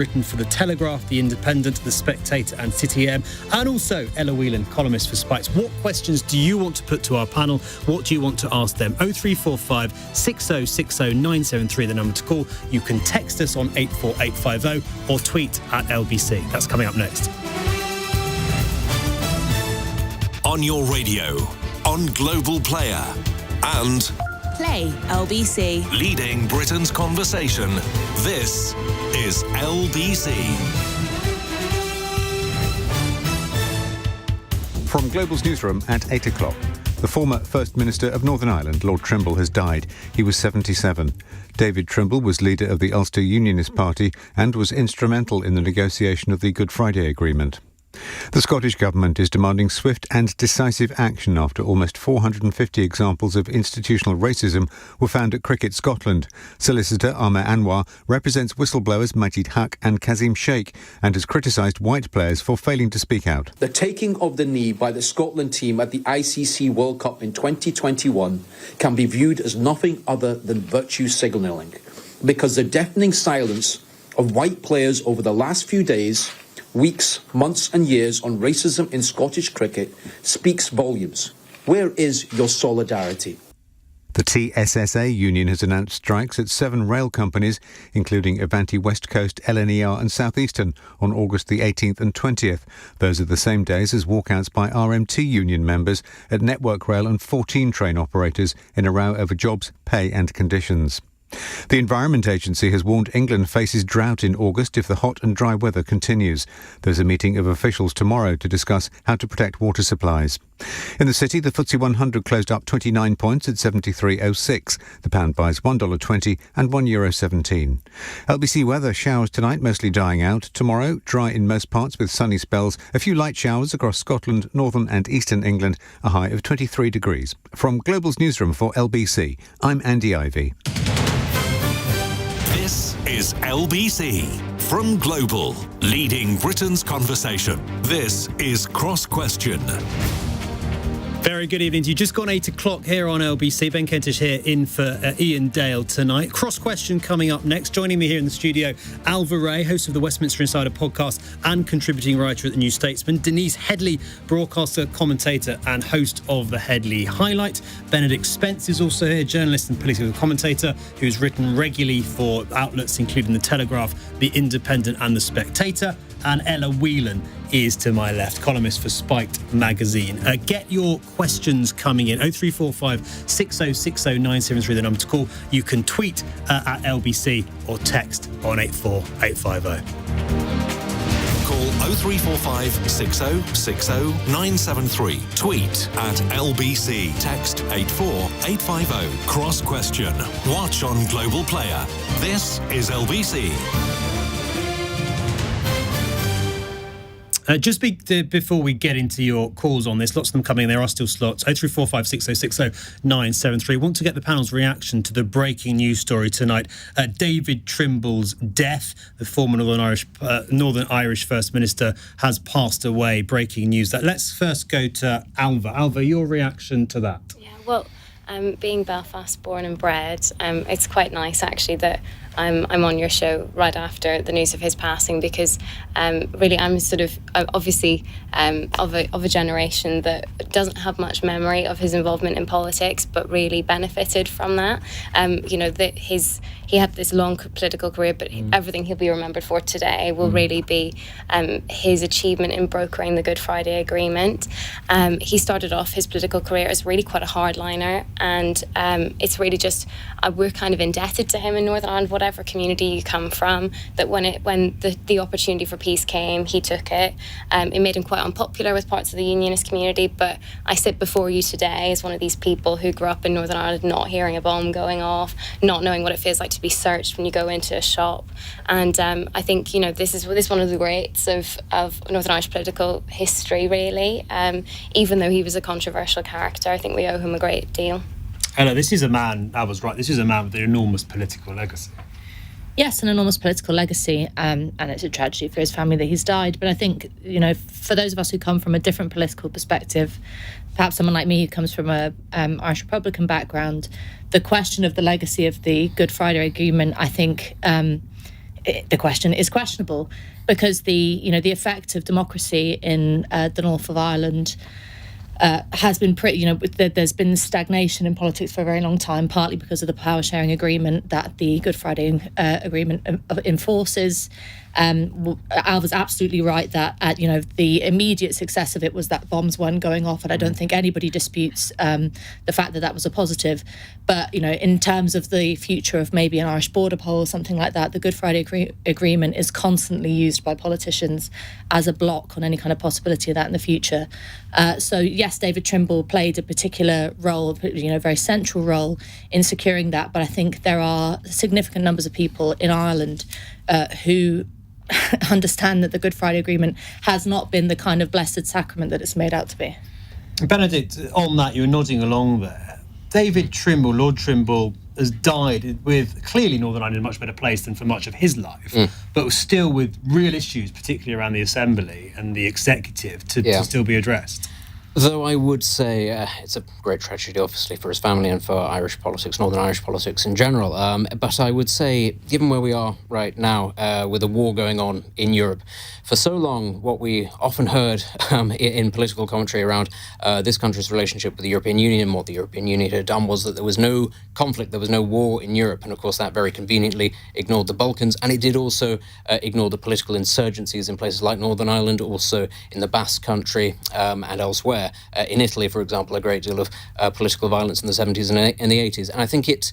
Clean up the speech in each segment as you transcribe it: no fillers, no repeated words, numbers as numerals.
written for the Telegraph, the Independent, the Spectator and City AM, and also Ailbhe Rea, columnist for Spikes. What questions do you want to put to our panel? What do you want to ask them? 0345 6060 973, the number to call. You can text us on 84850 or tweet at LBC. That's coming up next. On your radio, on Global Player, and Play LBC. Leading Britain's conversation. This is LBC. From Global's newsroom at 8 o'clock. The former First Minister of Northern Ireland, Lord Trimble, has died. He was 77. David Trimble was leader of the Ulster Unionist Party and was instrumental in the negotiation of the Good Friday Agreement. The Scottish Government is demanding swift and decisive action after almost 450 examples of institutional racism were found at Cricket Scotland. Solicitor Ahmed Anwar represents whistleblowers Majid Haq and Kazim Sheikh and has criticised white players for failing to speak out. The taking of the knee by the Scotland team at the ICC World Cup in 2021 can be viewed as nothing other than virtue signalling, because the deafening silence of white players over the last few days, weeks, months and years on racism in Scottish cricket speaks volumes. Where is your solidarity? The TSSA union has announced strikes at 7 rail companies, including Avanti West Coast, LNER and South Eastern, on August the 18th and 20th. Those are the same days as walkouts by RMT union members at Network Rail and 14 train operators in a row over jobs, pay and conditions. The Environment Agency has warned England faces drought in August if the hot and dry weather continues. There's a meeting of officials tomorrow to discuss how to protect water supplies. In the city, the FTSE 100 closed up 29 points at 73.06. The pound buys $1.20 and €1.17. LBC weather: showers tonight, mostly dying out. Tomorrow, dry in most parts with sunny spells. A few light showers across Scotland, northern and eastern England. A high of 23 degrees. From Global's newsroom for LBC, I'm Andy Ailbhe. This is LBC from Global, leading Britain's conversation. This is Cross Question. Very good evening to you. Just gone 8 o'clock here on LBC. Ben Kentish here in for Ian Dale tonight. Cross Question coming up next. Joining me here in the studio, Ailbhe Rea, host of the Westminster Insider podcast and contributing writer at the New Statesman. Denise Headley, broadcaster, commentator and host of the Headley Highlight. Benedict Spence is also here, journalist and political commentator who's written regularly for outlets including the Telegraph, the Independent and the Spectator. And Whelan is to my left, columnist for Spiked magazine. Get your questions coming in. 0345 6060 973, the number to call. You can tweet at LBC or text on 84850. Call 0345 6060 973. Tweet at LBC. Text 84850. Cross Question. Watch on Global Player. This is LBC. Before we get into your calls on this, lots of them coming in. There are still slots. 0345 6060 973. Want to get the panel's reaction to the breaking news story tonight. David Trimble's death. The former Northern Irish First Minister has passed away. Breaking news. Let's first go to Ailbhe. Ailbhe, your reaction to that? Yeah, well, being Belfast born and bred, it's quite nice actually that I'm on your show right after the news of his passing, because really I'm sort of obviously of a generation that doesn't have much memory of his involvement in politics, but really benefited from that. He had this long political career, but everything he'll be remembered for today will really be his achievement in brokering the Good Friday Agreement. He started off his political career as really quite a hardliner, and it's really just we're kind of indebted to him in Northern Ireland, whatever community you come from, that when the opportunity for peace came, he took it. It made him quite unpopular with parts of the unionist community, but I sit before you today as one of these people who grew up in Northern Ireland not hearing a bomb going off, not knowing what it feels like to be searched when you go into a shop. And I think, this is one of the greats of Northern Irish political history, really. Even though he was a controversial character, I think we owe him a great deal. Hello, this is a man, I was right, this is a man with an enormous political legacy. Yes, an enormous political legacy, and it's a tragedy for his family that he's died. But I think, for those of us who come from a different political perspective, perhaps someone like me who comes from a Irish Republican background, the question of the legacy of the Good Friday Agreement, I think, the question is questionable, because the effect of democracy in the north of Ireland has been pretty, there's been stagnation in politics for a very long time, partly because of the power sharing agreement that the Good Friday Agreement enforces. Ailbhe's absolutely right that the immediate success of it was that bombs weren't going off, and I don't think anybody disputes the fact that was a positive. But in terms of the future of maybe an Irish border poll or something like that, the Good Friday Agreement is constantly used by politicians as a block on any kind of possibility of that in the future. So yes, David Trimble played a particular role, very central role in securing that. But I think there are significant numbers of people in Ireland who understand that the Good Friday Agreement has not been the kind of blessed sacrament that it's made out to be. Benedict, on that, you were nodding along there. David Trimble, Lord Trimble, has died with clearly Northern Ireland in a much better place than for much of his life, but still with real issues, particularly around the Assembly and the Executive, to still be addressed. Though I would say it's a great tragedy, obviously, for his family and for Irish politics, Northern Irish politics in general. But I would say, given where we are right now, with a war going on in Europe, for so long, what we often heard in political commentary around this country's relationship with the European Union and what the European Union had done was that there was no conflict, there was no war in Europe. And of course, that very conveniently ignored the Balkans. And it did also ignore the political insurgencies in places like Northern Ireland, also in the Basque Country and elsewhere. In Italy, for example, a great deal of political violence in the 70s and the 80s. And I think it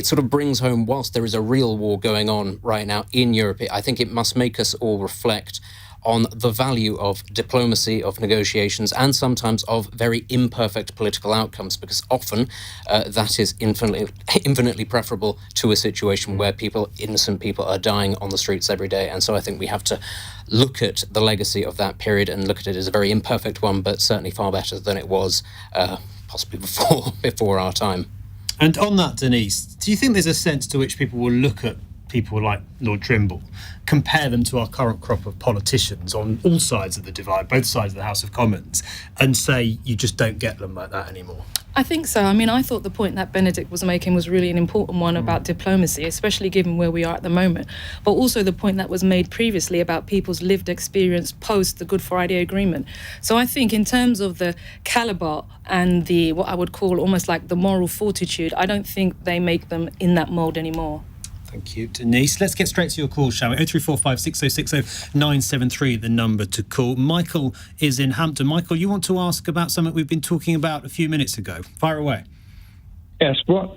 sort of brings home, whilst there is a real war going on right now in Europe, I think it must make us all reflect on the value of diplomacy, of negotiations, and sometimes of very imperfect political outcomes, because often that is infinitely preferable to a situation where innocent people are dying on the streets every day. And so I think we have to look at the legacy of that period and look at it as a very imperfect one, but certainly far better than it was possibly before our time. And on that, Denise, do you think there's a sense to which people will look at people like Lord Trimble, compare them to our current crop of politicians on all sides of the divide, both sides of the House of Commons, and say you just don't get them like that anymore? I think so. I mean, I thought the point that Benedict was making was really an important one about diplomacy, especially given where we are at the moment, but also the point that was made previously about people's lived experience post the Good Friday Agreement. So I think in terms of the calibre and the what I would call almost like the moral fortitude, I don't think they make them in that mould anymore. Thank you, Denise. Let's get straight to your call, shall we? 0345 6060 973, the number to call. Michael is in Hampton. Michael, you want to ask about something we've been talking about a few minutes ago. Fire away. Yes, what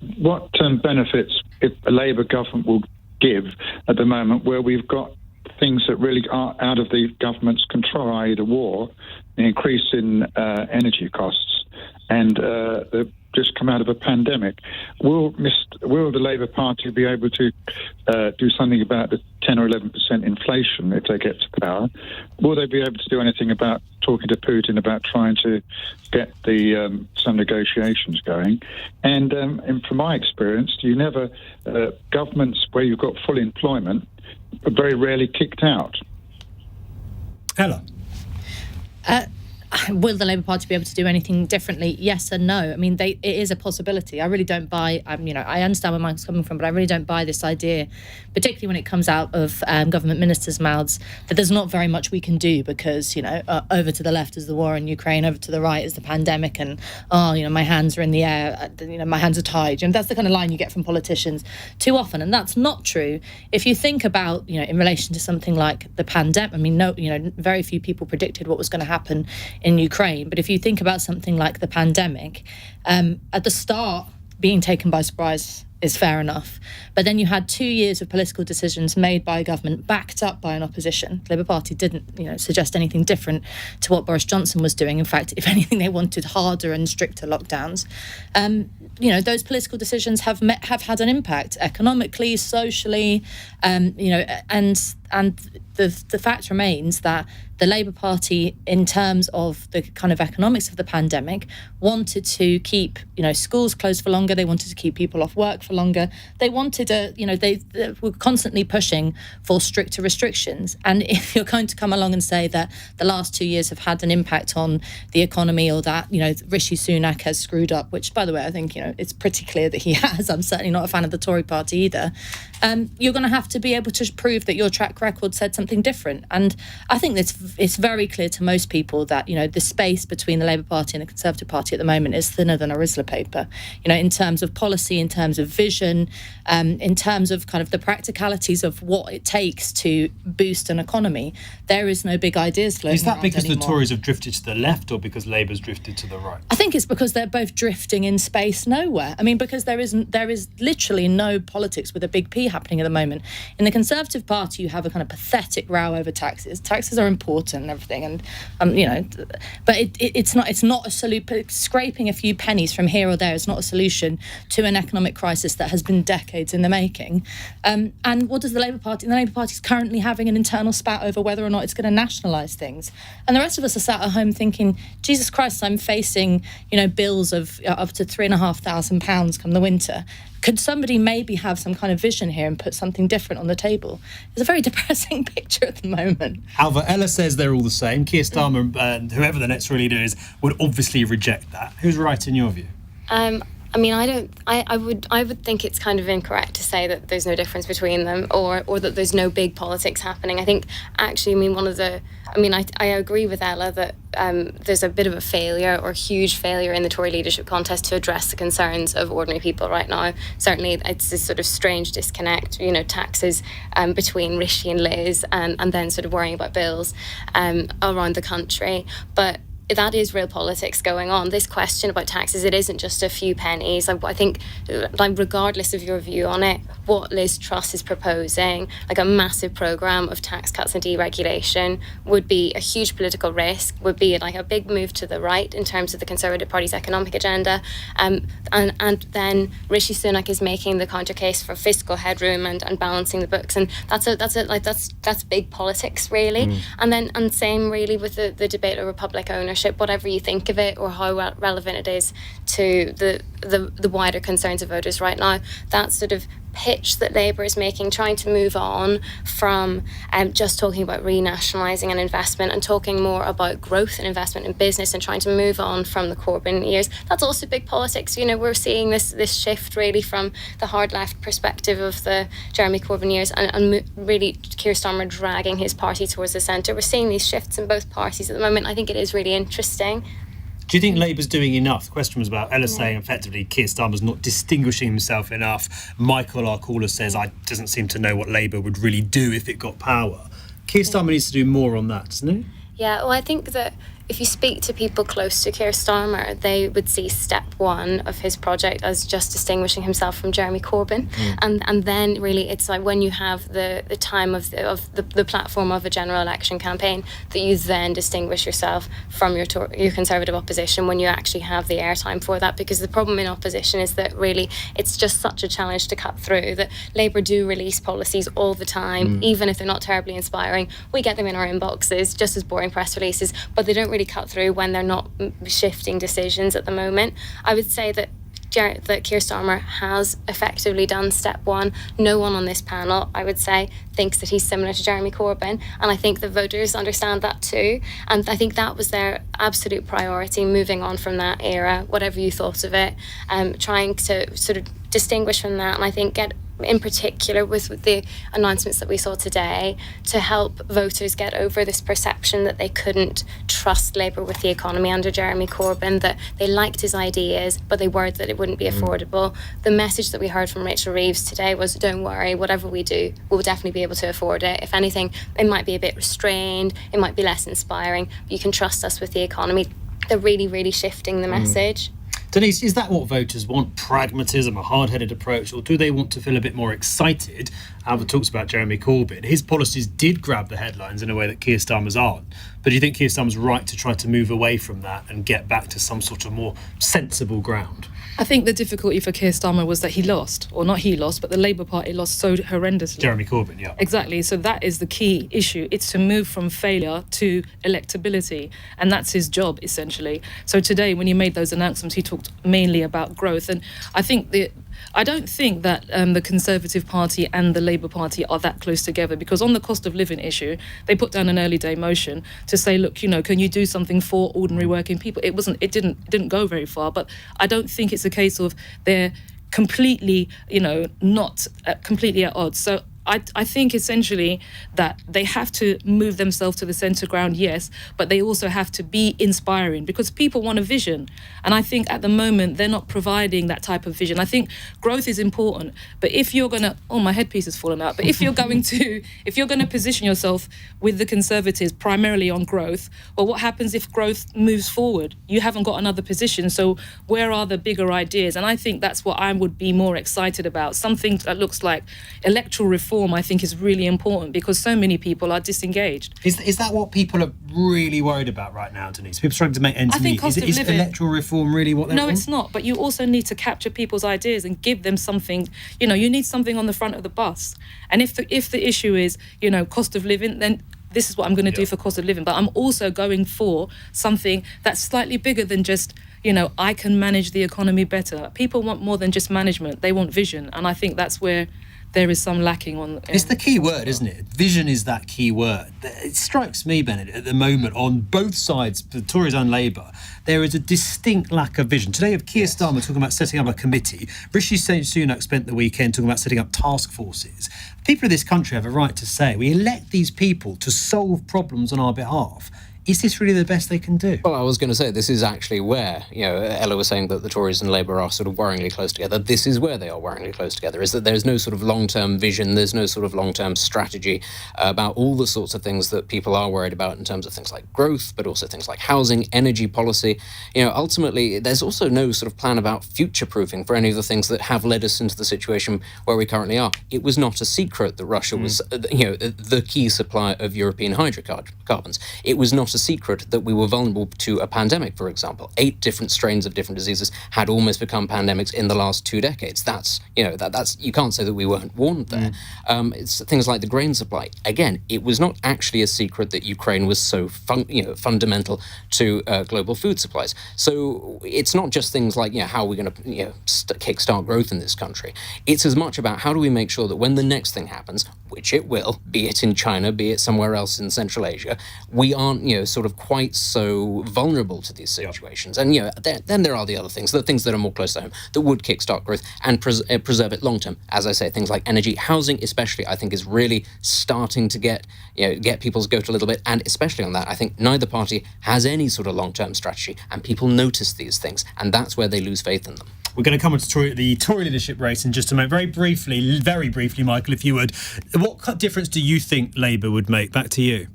benefits if a Labour government will give at the moment where we've got things that really are out of the government's control, i.e. the war, the increase in energy costs, and just come out of a pandemic. Will the Labour Party be able to do something about the 10 or 11% inflation if they get to power? Will they be able to do anything about talking to Putin about trying to get some negotiations going? And from my experience, governments where you've got full employment are very rarely kicked out. Ella? Will the Labour Party be able to do anything differently? Yes and no. I mean, it is a possibility. I really don't buy, I understand where Michael's coming from, but I really don't buy this idea, particularly when it comes out of government ministers' mouths, that there's not very much we can do because, over to the left is the war in Ukraine, over to the right is the pandemic, and, my hands are in the air, my hands are tied. That's the kind of line you get from politicians too often, and that's not true. If you think about, in relation to something like the pandemic, very few people predicted what was going to happen in Ukraine. But if you think about something like the pandemic, at the start, being taken by surprise is fair enough. But then you had 2 years of political decisions made by a government backed up by an opposition. The Labour Party didn't, suggest anything different to what Boris Johnson was doing. In fact, if anything, they wanted harder and stricter lockdowns. Those political decisions have had an impact economically, socially, and the fact remains that the Labour Party, in terms of the kind of economics of the pandemic, wanted to keep, schools closed for longer. They wanted to keep people off work for longer. They wanted they were constantly pushing for stricter restrictions. And if you're going to come along and say that the last 2 years have had an impact on the economy, or that, Rishi Sunak has screwed up, which, by the way, I think, it's pretty clear that he has. I'm certainly not a fan of the Tory party either. you're going to have to be able to prove that your track record said something different. And I think it's very clear to most people that, the space between the Labour Party and the Conservative Party at the moment is thinner than a Risler paper, in terms of policy, in terms of vision, in terms of kind of the practicalities of what it takes to boost an economy. There is no big ideas floating around. Is that because anymore. the Tories have drifted to the left or because Labour's drifted to the right? I think it's because they're both drifting in space nowhere. I mean, because there is literally no politics with a big P happening at the moment. In the Conservative Party, you have a kind of pathetic row over taxes. Taxes are important and everything, and but it's not a solution. Scraping a few pennies from here or there is not a solution to an economic crisis that has been decades in the making. And what does the Labour Party? The Labour Party is currently having an internal spat over whether or not it's going to nationalise things, and the rest of us are sat at home thinking, Jesus Christ, I'm facing bills of up to £3,500 come the winter. Could somebody maybe have some kind of vision here and put something different on the table? It's a very depressing picture at the moment. Ailbhe, Ella says they're all the same. Keir Starmer and whoever the next leader is would obviously reject that. Who's right in your view? I would think it's kind of incorrect to say that there's no difference between them or that there's no big politics happening. I think actually, I agree with Ella that there's a bit of a failure or huge failure in the Tory leadership contest to address the concerns of ordinary people right now. Certainly, it's this sort of strange disconnect, taxes between Rishi and Liz and then sort of worrying about bills around the country. But that is real politics going on. This question about taxes, it isn't just a few pennies. I think, regardless of your view on it, what Liz Truss is proposing, like a massive programme of tax cuts and deregulation, would be a huge political risk, would be like a big move to the right in terms of the Conservative Party's economic agenda. And then Rishi Sunak is making the counter case for fiscal headroom and balancing the books, and that's big politics really. And same really with the debate over public ownership. Whatever you think of it or how relevant it is to the wider concerns of voters right now, that sort of pitch that Labour is making, trying to move on from just talking about renationalising and investment and talking more about growth and investment in business and trying to move on from the Corbyn years. That's also big politics. We're seeing this shift really from the hard left perspective of the Jeremy Corbyn years and really Keir Starmer dragging his party towards the centre. We're seeing these shifts in both parties at the moment. I think it is really interesting. Do you think Labour's doing enough? The question was about Ella saying effectively Keir Starmer's not distinguishing himself enough. Michael, our caller, says doesn't seem to know what Labour would really do if it got power. Keir Starmer needs to do more on that, doesn't he? Yeah, well, I think that if you speak to people close to Keir Starmer, they would see step one of his project as just distinguishing himself from Jeremy Corbyn. And then really it's like when you have the time of the platform of a general election campaign that you then distinguish yourself from your Conservative opposition when you actually have the airtime for that. Because the problem in opposition is that really it's just such a challenge to cut through, that Labour do release policies all the time, even if they're not terribly inspiring. We get them in our inboxes just as boring press releases, but they don't really cut through when they're not shifting decisions at the moment. I would say that Keir Starmer has effectively done step one. No one on this panel, I would say, thinks that he's similar to Jeremy Corbyn, and I think the voters understand that too, and I think that was their absolute priority, moving on from that era, whatever you thought of it, trying to sort of distinguish from that, and I think get in particular with the announcements that we saw today to help voters get over this perception that they couldn't trust Labour with the economy under Jeremy Corbyn, that they liked his ideas but they worried that it wouldn't be affordable. The message that we heard from Rachel Reeves today was, don't worry, whatever we do, we'll definitely be able to afford it. If anything, it might be a bit restrained, it might be less inspiring, but you can trust us with the economy. They're really, really shifting the message. Denise, is that what voters want? Pragmatism, a hard-headed approach, or do they want to feel a bit more excited? Ailbhe talks about Jeremy Corbyn. His policies did grab the headlines in a way that Keir Starmer's aren't. But do you think Keir Starmer's right to try to move away from that and get back to some sort of more sensible ground? I think the difficulty for Keir Starmer was that he lost, or not he lost, but the Labour Party lost so horrendously. Jeremy Corbyn, yeah. Exactly, so that is the key issue. It's to move from failure to electability, and that's his job, essentially. So today, when he made those announcements, he talked mainly about growth, and I don't think that the Conservative Party and the Labour Party are that close together, because on the cost of living issue, they put down an early day motion to say, look, can you do something for ordinary working people? It didn't go very far, but I don't think it's a case of they're completely, not completely at odds. So I think essentially that they have to move themselves to the centre ground, yes, but they also have to be inspiring because people want a vision. And I think at the moment they're not providing that type of vision. I think growth is important, but if you're going to, my headpiece has fallen out, but if you're going to position yourself with the Conservatives primarily on growth, well, what happens if growth moves forward? You haven't got another position. So where are the bigger ideas? And I think that's what I would be more excited about. Something that looks like electoral reform, I think, is really important because so many people are disengaged. Is that what people are really worried about right now, Denise? People struggling to make ends meet. Is electoral reform really what they want? No, it's not. But you also need to capture people's ideas and give them something. You need something on the front of the bus. And if the issue is, cost of living, then this is what I'm going to do for cost of living. But I'm also going for something that's slightly bigger than just, I can manage the economy better. People want more than just management. They want vision. And I think that's where there is some lacking on. It's the key word, isn't it? Vision is that key word. It strikes me, Benedict, at the moment on both sides, the Tories and Labour, there is a distinct lack of vision. Today, of Keir Starmer talking about setting up a committee. Rishi Sunak spent the weekend talking about setting up task forces. People of this country have a right to say, we elect these people to solve problems on our behalf. Is this really the best they can do? Well, I was going to say, this is actually where, Ella was saying that the Tories and Labour are sort of worryingly close together. This is where they are worryingly close together, is that there's no sort of long-term vision, there's no sort of long-term strategy about all the sorts of things that people are worried about in terms of things like growth, but also things like housing, energy policy. Ultimately, there's also no sort of plan about future-proofing for any of the things that have led us into the situation where we currently are. It was not a secret that Russia was, the key supplier of European hydrocarbons. It was not a secret that we were vulnerable to a pandemic, for example. 8 different strains of different diseases had almost become pandemics in the last 2 decades. That's, that's you can't say that we weren't warned there. It's things like the grain supply. Again, it was not actually a secret that Ukraine was so fundamental to global food supplies. So it's not just things like, how are we going to kickstart growth in this country. It's as much about how do we make sure that when the next thing happens, which it will, be it in China, be it somewhere else in Central Asia, we aren't, sort of quite so vulnerable to these situations. And, then there are the other things, the things that are more close to home, that would kickstart growth and preserve it long term. As I say, things like energy, housing especially, I think is really starting to get people's goat a little bit. And especially on that, I think neither party has any sort of long-term strategy, and people notice these things, and that's where they lose faith in them. We're going to come on to the Tory leadership race in just a moment. Very briefly, Michael, if you would. What difference do you think Labour would make? Back to you.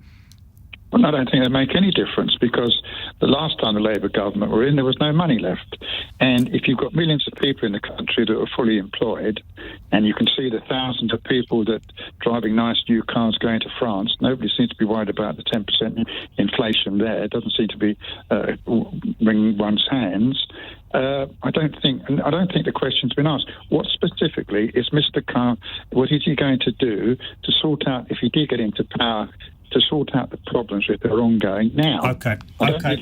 Well, I don't think they make any difference because the last time the Labour government were in, there was no money left. And if you've got millions of people in the country that are fully employed, and you can see the thousands of people that driving nice new cars going to France, nobody seems to be worried about the 10% inflation there. It doesn't seem to be wringing one's hands. I don't think the question's been asked. What specifically is Mr. Carr, what is he going to do to sort out, if he did get into power, to sort out the problems if they're ongoing now? Okay,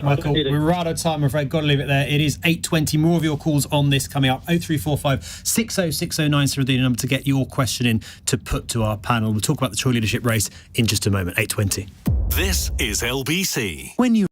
Michael, we're out of time, I'm afraid. Got to leave it there. It is 8:20. More of your calls on this coming up. 0345 606090 is the number to get your question in to put to our panel. We'll talk about the Tory leadership race in just a moment. 8:20. This is LBC. When you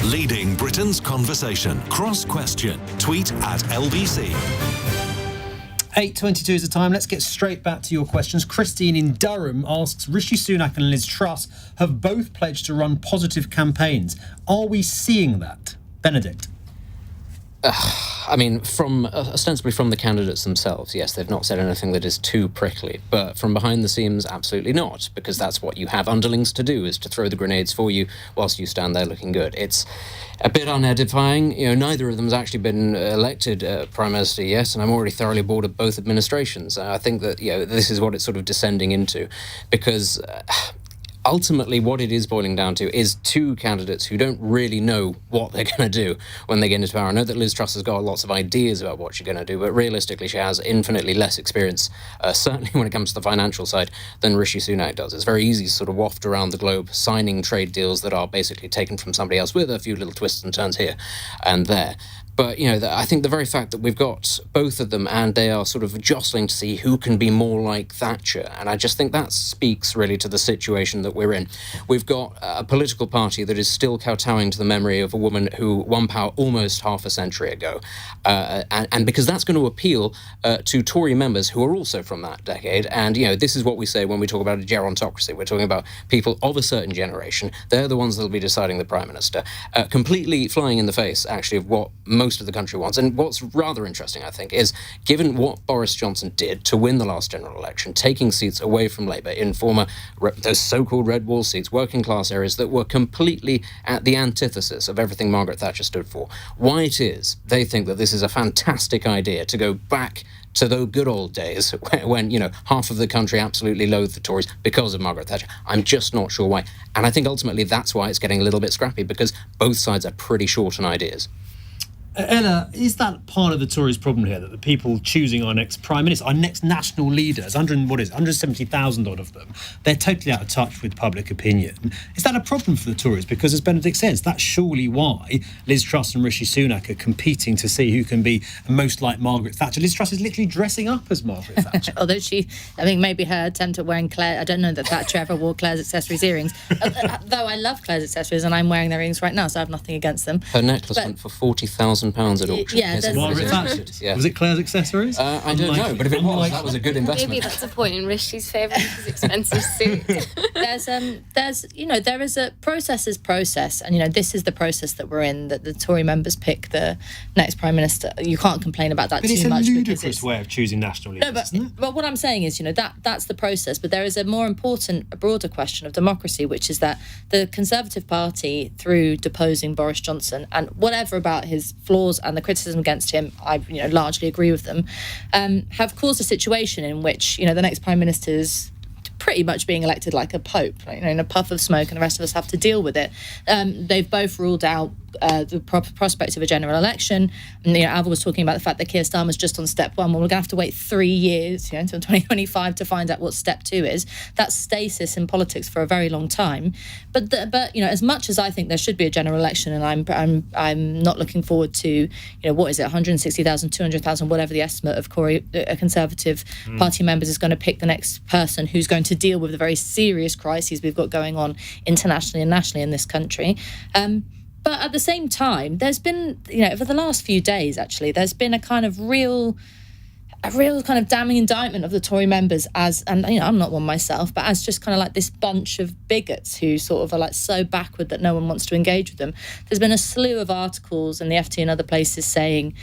leading Britain's conversation. Cross Question. Tweet at LBC. 8:22 is the time. Let's get straight back to your questions. Christine in Durham asks, Rishi Sunak and Liz Truss have both pledged to run positive campaigns. Are we seeing that? Benedict? I mean, ostensibly from the candidates themselves, yes, they've not said anything that is too prickly. But from behind the scenes, absolutely not, because that's what you have underlings to do, is to throw the grenades for you whilst you stand there looking good. It's a bit unedifying. Neither of them has actually been elected Prime Minister yet, and I'm already thoroughly bored of both administrations. I think that, this is what it's sort of descending into, because ultimately what it is boiling down to is two candidates who don't really know what they're going to do when they get into power. I know that Liz Truss has got lots of ideas about what she's going to do, but realistically she has infinitely less experience, certainly when it comes to the financial side, than Rishi Sunak does. It's very easy to sort of waft around the globe, signing trade deals that are basically taken from somebody else with a few little twists and turns here and there. But, I think the very fact that we've got both of them and they are sort of jostling to see who can be more like Thatcher, and I just think that speaks really to the situation that we're in. We've got a political party that is still kowtowing to the memory of a woman who won power almost half a century ago. And because that's going to appeal to Tory members who are also from that decade. And, this is what we say when we talk about a gerontocracy. We're talking about people of a certain generation. They're the ones that will be deciding the Prime Minister. Completely flying in the face, actually, of what most of the country wants. And what's rather interesting, I think, is given what Boris Johnson did to win the last general election, taking seats away from Labour in former, those so-called red wall seats, working class areas that were completely at the antithesis of everything Margaret Thatcher stood for, why it is they think that this is a fantastic idea to go back to the good old days when half of the country absolutely loathed the Tories because of Margaret Thatcher. I'm just not sure why. And I think ultimately that's why it's getting a little bit scrappy, because both sides are pretty short on ideas. Ella, is that part of the Tories' problem here, that the people choosing our next Prime Minister, our next national leaders, 170,000 odd of them, they're totally out of touch with public opinion? Is that a problem for the Tories? Because, as Benedict says, that's surely why Liz Truss and Rishi Sunak are competing to see who can be most like Margaret Thatcher. Liz Truss is literally dressing up as Margaret Thatcher. Although I think maybe her attempt at wearing Claire, I don't know that Thatcher ever wore Claire's accessories earrings, though I love Claire's accessories and I'm wearing their earrings right now, so I have nothing against them. Her necklace went for £40,000 at auction. Yeah, Margaret Thatcher. Yeah. Was it Claire's accessories? I don't know, but if it was, that was a good investment. Maybe that's a point in Rishi's favour, his expensive suit. There is a process, and this is the process that we're in, that the Tory members pick the next Prime Minister. You can't complain about that too much. But it's a ludicrous way of choosing national leaders, isn't it? But what I'm saying is, that's the process, but there is a more important, a broader question of democracy, which is that the Conservative Party, through deposing Boris Johnson, and whatever about his flaws and the criticism against him, I largely agree with them, have caused a situation in which the next Prime Minister is pretty much being elected like a pope, in a puff of smoke, and the rest of us have to deal with it. They've both ruled out the prospect of a general election. And, Ailbhe was talking about the fact that Keir Starmer's just on step one. Well, we're going to have to wait 3 years, until 2025 to find out what step two is. That's stasis in politics for a very long time. But as much as I think there should be a general election, and I'm not looking forward to, what is it, 160,000, 200,000, whatever the estimate of Conservative Party members is going to pick the next person who's going to deal with the very serious crises we've got going on internationally and nationally in this country. But at the same time, there's been, over the last few days, actually, there's been a real kind of damning indictment of the Tory members as, and I'm not one myself, but as just kind of like this bunch of bigots who sort of are like so backward that no one wants to engage with them. There's been a slew of articles in the FT and other places saying,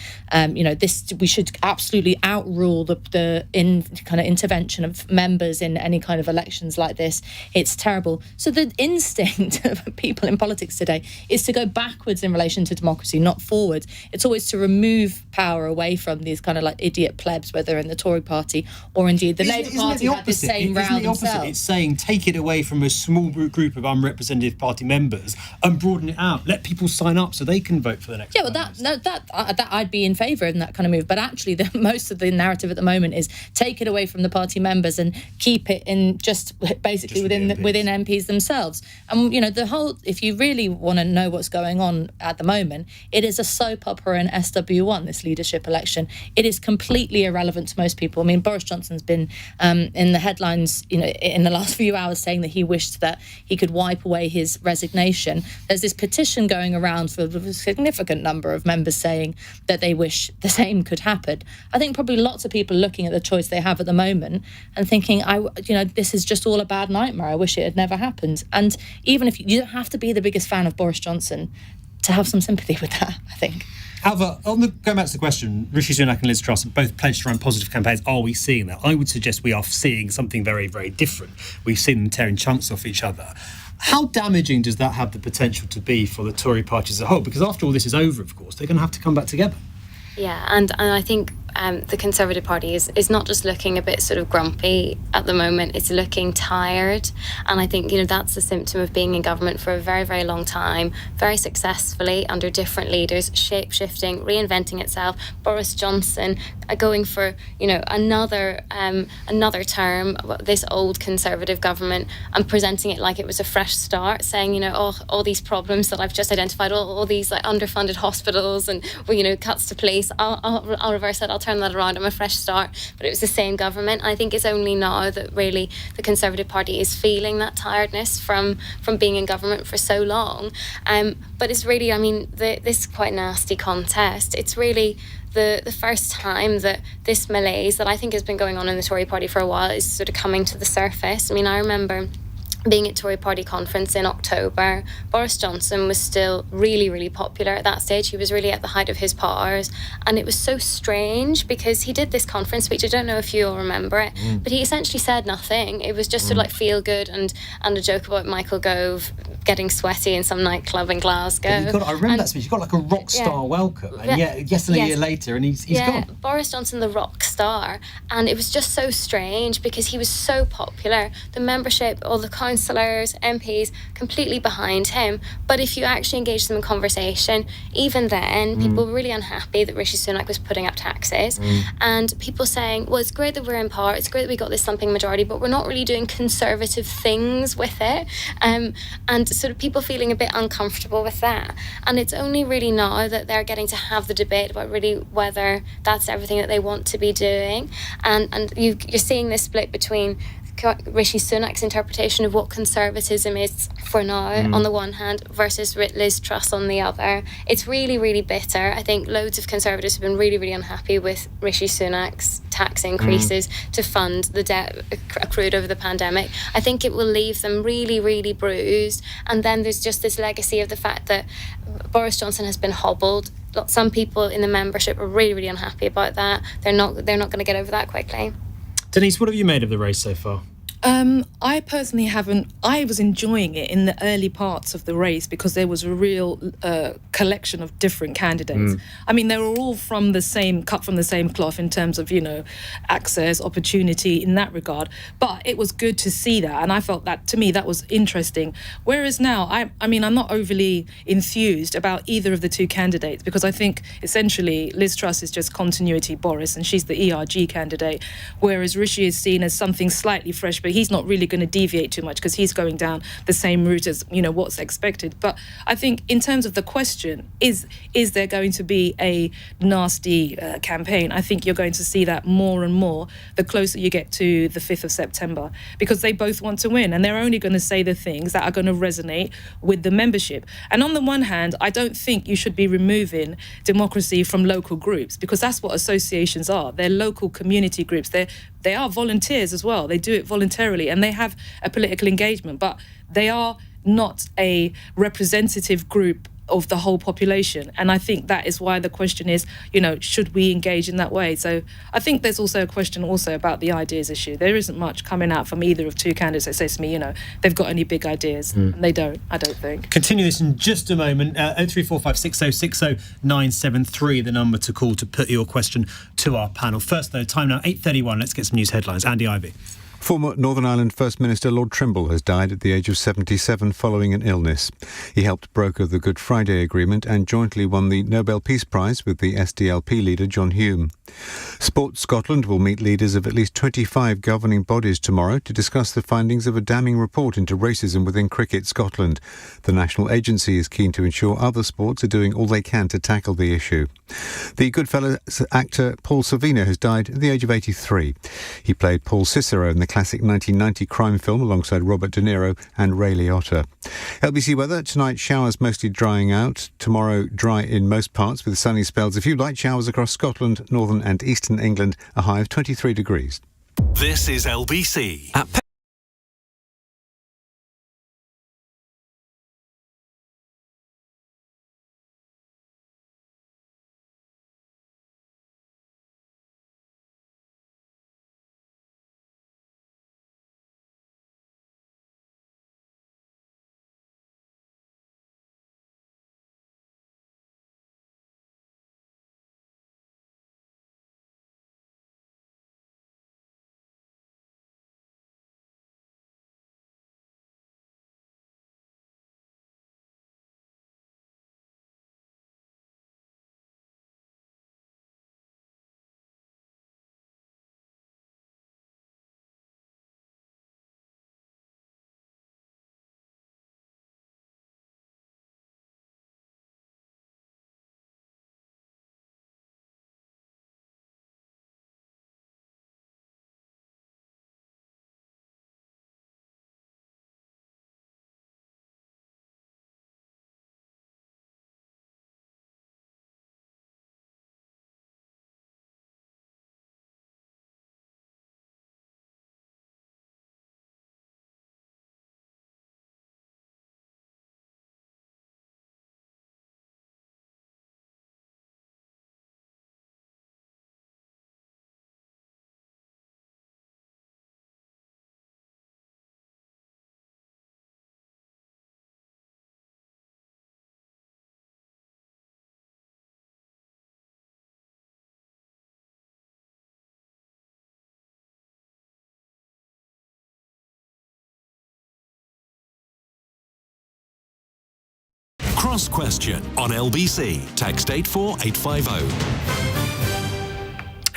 we should absolutely outrule the intervention of members in any kind of elections like this. It's terrible. So the instinct of people in politics today is to go backwards in relation to democracy, not forward. It's always to remove power away from these kind of like idiot plebs, whether in the Tory party or indeed the Labour Party had the same row themselves. It's saying take it away from a small group of unrepresentative party members and broaden it out. Let people sign up so they can vote for the next. Yeah, well, that I'd be in favour of that kind of move. But actually, most of the narrative at the moment is take it away from the party members and keep it in just within MPs themselves. And the whole, if you really want to know what's going on at the moment, it is a soap opera in SW1. This leadership election, it is completely irrational. irrelevant to most people. I mean, Boris Johnson's been in the headlines, in the last few hours saying that he wished that he could wipe away his resignation. There's this petition going around for a significant number of members saying that they wish the same could happen. I think probably lots of people looking at the choice they have at the moment and thinking, this is just all a bad nightmare. I wish it had never happened. And even if you don't have to be the biggest fan of Boris Johnson to have some sympathy with that, I think. Ailbhe, going back to the question, Rishi Sunak and Liz Truss have both pledged to run positive campaigns. Are we seeing that? I would suggest we are seeing something very, very different. We've seen them tearing chunks off each other. How damaging does that have the potential to be for the Tory party as a whole? Because after all this is over, of course, they're going to have to come back together. Yeah, and I think the Conservative Party is not just looking a bit sort of grumpy at the moment, it's looking tired. And I think, that's a symptom of being in government for a very, very long time, very successfully under different leaders, shape-shifting, reinventing itself. Boris Johnson going for, another term, this old Conservative government, and presenting it like it was a fresh start, saying, all these problems that I've just identified, all these like underfunded hospitals and, cuts to police, I'll reverse it, I'll turn that around, I'm a fresh start. But it was the same government. I think it's only now that really the Conservative Party is feeling that tiredness from being in government for so long. But it's really, this quite nasty contest. It's really the first time that this malaise that I think has been going on in the Tory party for a while is sort of coming to the surface. I remember being at Tory party conference in October. Boris Johnson was still really, really popular at that stage. He was really at the height of his powers. And it was so strange because he did this conference speech. I don't know if you all remember it, but he essentially said nothing. It was just sort of like feel good and a joke about Michael Gove getting sweaty in some nightclub in Glasgow. I remember that speech. You got like a rock star welcome. And a year later and he's gone. Boris Johnson, the rock star. And it was just so strange because he was so popular. The membership, all the councillors, MPs, completely behind him. But if you actually engage them in conversation, even then, people were really unhappy that Rishi Sunak was putting up taxes. And people saying, well, it's great that we're in power, it's great that we got this slumping majority, but we're not really doing conservative things with it. And sort of people feeling a bit uncomfortable with that. And it's only really now that they're getting to have the debate about really whether that's everything that they want to be doing. And you're seeing this split between Rishi Sunak's interpretation of what conservatism is for now on the one hand versus Liz Truss on the other. It's really, really bitter. I think loads of Conservatives have been really, really unhappy with Rishi Sunak's tax increases to fund the debt accrued over the pandemic. I think it will leave them really, really bruised. And then there's just this legacy of the fact that Boris Johnson has been hobbled. Some people in the membership are really, really unhappy about that. They're not going to get over that quickly. Denise, what have you made of the race so far? I personally haven't. I was enjoying it in the early parts of the race because there was a real collection of different candidates. They were all cut from the same cloth in terms of, access, opportunity in that regard. But it was good to see that, and I felt that, to me, that was interesting. Whereas now, I'm not overly enthused about either of the two candidates because I think, essentially, Liz Truss is just continuity Boris, and she's the ERG candidate, whereas Rishi is seen as something slightly fresh, but he's not really going to deviate too much because he's going down the same route as what's expected. But I think in terms of the question, is there going to be a nasty campaign? I think you're going to see that more and more the closer you get to the 5th of September, because they both want to win and they're only going to say the things that are going to resonate with the membership. And on the one hand, I don't think you should be removing democracy from local groups, because that's what associations are. They're local community groups. They are volunteers as well. They do it voluntarily and they have a political engagement, but they are not a representative group of the whole population. And I think that is why the question is, should we engage in that way? So I think there's also a question also about the ideas issue. There isn't much coming out from either of two candidates that says to me, they've got any big ideas. And they don't, I don't think. Continue this in just a moment. 0345 6060 973, the number to call to put your question to our panel. First, though, time now, 8:31. Let's get some news headlines. Andy Ivey. Former Northern Ireland First Minister Lord Trimble has died at the age of 77 following an illness. He helped broker the Good Friday Agreement and jointly won the Nobel Peace Prize with the SDLP leader John Hume. Sports Scotland will meet leaders of at least 25 governing bodies tomorrow to discuss the findings of a damning report into racism within Cricket Scotland. The national agency is keen to ensure other sports are doing all they can to tackle the issue. The Goodfellas actor Paul Sorvino has died at the age of 83. He played Paul Cicero in the classic 1990 crime film alongside Robert De Niro and Ray Liotta. LBC weather, tonight showers mostly drying out, tomorrow dry in most parts with sunny spells. A few light showers across Scotland, northern and eastern England, a high of 23 degrees. This is LBC. Cross Question on LBC. Text 84850.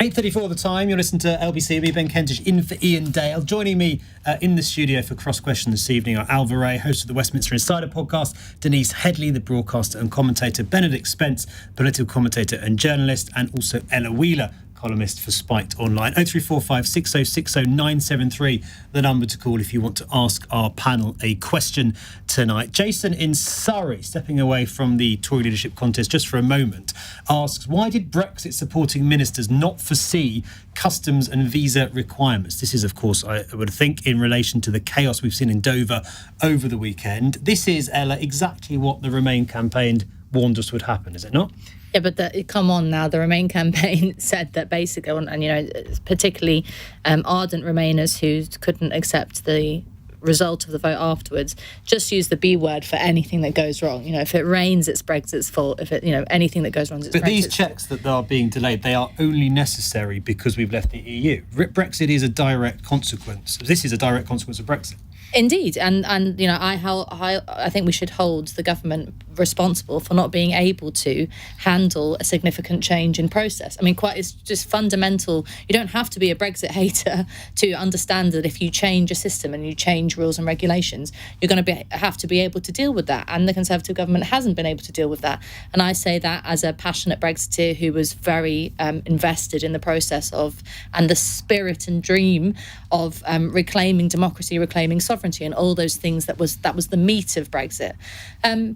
8:34 the time. You're listening to LBC. Me, Ben Kentish, in for Ian Dale. Joining me in the studio for Cross Question this evening are Ailbhe Rea, host of the Westminster Insider podcast, Denise Headley, the broadcaster and commentator, Benedict Spence, political commentator and journalist, and also Ella Wheeler, columnist for Spiked Online. 0345 6060 973, the number to call if you want to ask our panel a question tonight. Jason in Surrey, stepping away from the Tory leadership contest just for a moment, asks, why did Brexit supporting ministers not foresee customs and visa requirements? This is, of course, I would think, in relation to the chaos we've seen in Dover over the weekend. This is, Ella, exactly what the Remain campaign warned us would happen, is it not? Yeah, but come on now. The Remain campaign said that basically, and you know, particularly ardent Remainers who couldn't accept the result of the vote afterwards, just use the B word for anything that goes wrong. You know, if it rains, it's Brexit's fault. If it, you know, anything that goes wrong, it's Brexit's fault. But these checks that are being delayed, they are only necessary because we've left the EU. Brexit is a direct consequence. This is a direct consequence of Brexit. Indeed, and you know, I think we should hold the government responsible for not being able to handle a significant change in process. I mean, it's just fundamental. You don't have to be a Brexit hater to understand that if you change a system and you change rules and regulations, you're going to have to be able to deal with that. And the Conservative government hasn't been able to deal with that. And I say that as a passionate Brexiteer who was very invested in the process of and the spirit and dream of reclaiming democracy, reclaiming sovereignty, and all those things that was the meat of Brexit.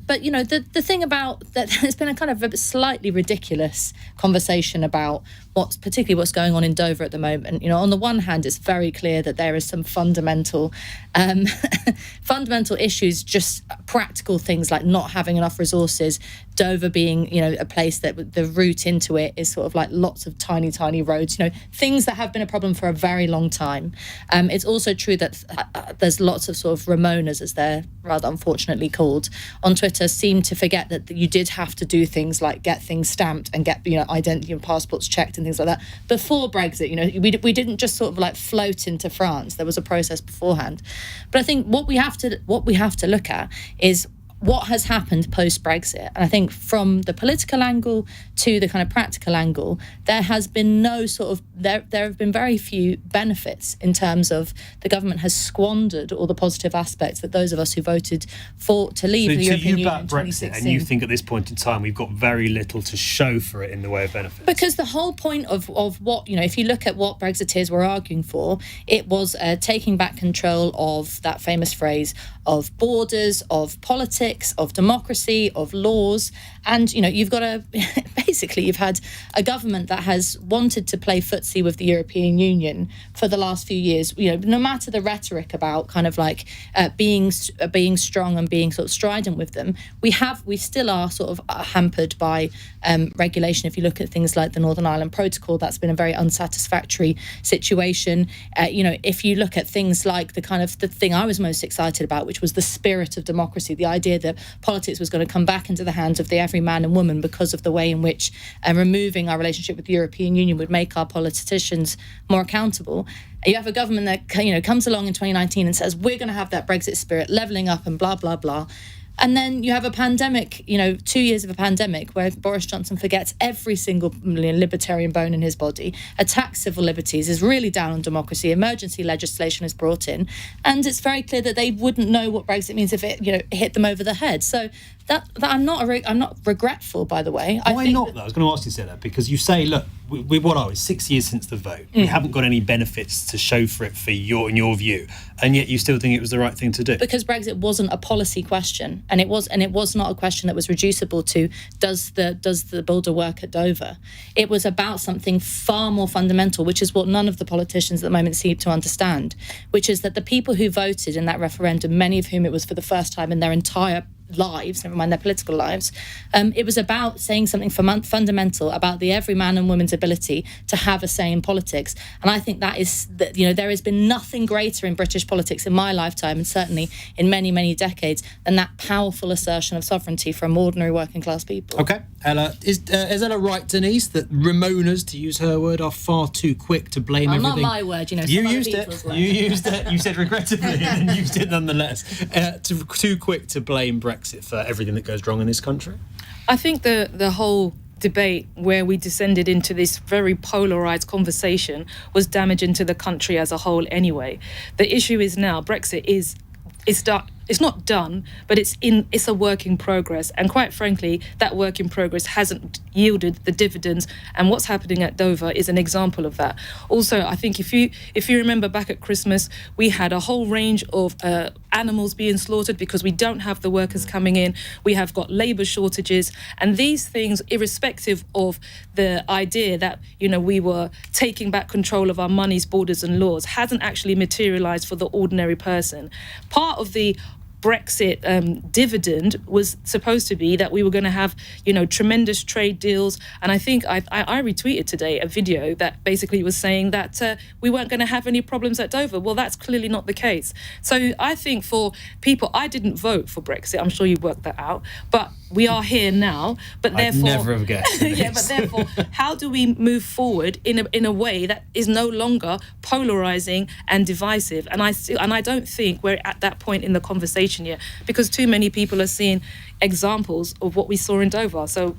But you know, the thing about that, there's been a kind of a slightly ridiculous conversation about particularly what's going on in Dover at the moment. You know, on the one hand, it's very clear that there is some fundamental issues, just practical things like not having enough resources. Dover being, you know, a place that the route into it is sort of like lots of tiny roads. You know, things that have been a problem for a very long time. It's also true that there's lots lots of sort of Ramonas, as they're rather unfortunately called, on Twitter seem to forget that you did have to do things like get things stamped and get identity and passports checked and things like that before Brexit. We didn't just sort of like float into France. There was a process beforehand. But I think what we have to look at is what has happened post-Brexit. And I think from the political angle to the kind of practical angle, there has been no sort of, there have been very few benefits in terms of the government has squandered all the positive aspects that those of us who voted to leave the European Union in 2016. So you back Brexit, and you think at this point in time we've got very little to show for it in the way of benefits? Because the whole point of what, if you look at what Brexiteers were arguing for, it was taking back control of that famous phrase of borders, of politics, of democracy, of laws. And, you've got you've had a government that has wanted to play footsie with the European Union for the last few years. No matter the rhetoric about kind of like being strong and being sort of strident with them, we still are sort of hampered by regulation. If you look at things like the Northern Ireland Protocol, that's been a very unsatisfactory situation. If you look at things like the thing I was most excited about, which was the spirit of democracy, the idea that politics was going to come back into the hands of the every man and woman because of the way in which removing our relationship with the European Union would make our politicians more accountable. You have a government that comes along in 2019 and says, we're going to have that Brexit spirit, levelling up and blah, blah, blah. And then you have a pandemic, 2 years of a pandemic where Boris Johnson forgets every single libertarian bone in his body, attacks civil liberties, is really down on democracy, emergency legislation is brought in, and it's very clear that they wouldn't know what Brexit means if it, hit them over the head. So that I'm not regretful, by the way. Why not, though? I was going to ask you to say that, because you say, look, what are we, 6 years since the vote? We haven't got any benefits to show for it in your view, and yet you still think it was the right thing to do. Because Brexit wasn't a policy question, and it was not a question that was reducible to does the border work at Dover. It was about something far more fundamental, which is what none of the politicians at the moment seem to understand, which is that the people who voted in that referendum, many of whom it was for the first time in their entire lives, never mind their political lives, it was about saying something fundamental about the every man and woman's ability to have a say in politics. And I think that is that there has been nothing greater in British politics in my lifetime, and certainly in many, many decades, than that powerful assertion of sovereignty from ordinary working class people. Okay, Ella, is Ella right, Denise, that Ramonas, to use her word, are far too quick to blame everything? Not my word, You used it. You used it. You said regrettably, and used it nonetheless. Too quick to blame Brexit for everything that goes wrong in this country? I think the whole debate where we descended into this very polarised conversation was damaging to the country as a whole anyway. The issue is now Brexit it's not done, but it's a work in progress. And quite frankly, that work in progress hasn't yielded the dividends. And what's happening at Dover is an example of that. Also, I think if you remember back at Christmas, we had a whole range of animals being slaughtered because we don't have the workers coming in. We have got labour shortages. And these things, irrespective of the idea that, we were taking back control of our monies, borders and laws, hasn't actually materialised for the ordinary person. Part of the Brexit dividend was supposed to be that we were going to have, tremendous trade deals. And I think I retweeted today a video that basically was saying that we weren't going to have any problems at Dover. Well, that's clearly not the case. So I think for people, I didn't vote for Brexit. I'm sure you worked that out. But we are here now. But therefore, I'd never have guessed. Yeah, but therefore, how do we move forward in a way that is no longer polarising and divisive? And I don't think we're at that point in the conversation yet, because too many people are seeing examples of what we saw in Dover. So,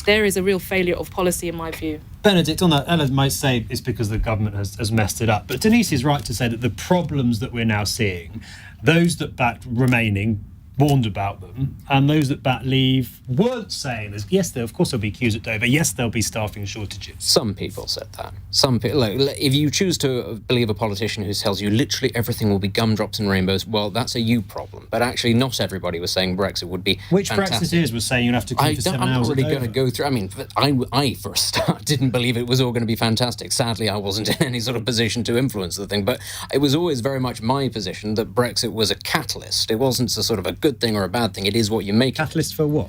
there is a real failure of policy in my view. Benedict, on that, Ella might say it's because the government has messed it up. But Denise is right to say that the problems that we're now seeing, those that backed remaining warned about them, and those that backed leave weren't saying this. Yes, of course there'll be queues at Dover. Yes, there'll be staffing shortages. Some people said that. Some people, if you choose to believe a politician who tells you literally everything will be gumdrops and rainbows, well, that's a you problem. But actually, not everybody was saying Brexit would be Which fantastic. Brexiteers were saying you'd have to queue for 7 hours? I'm not really going to go through. I mean, I for a start didn't believe it was all going to be fantastic. Sadly, I wasn't in any sort of position to influence the thing. But it was always very much my position that Brexit was a catalyst. It wasn't a sort of a good thing or a bad thing. It is what you make. Catalyst for what?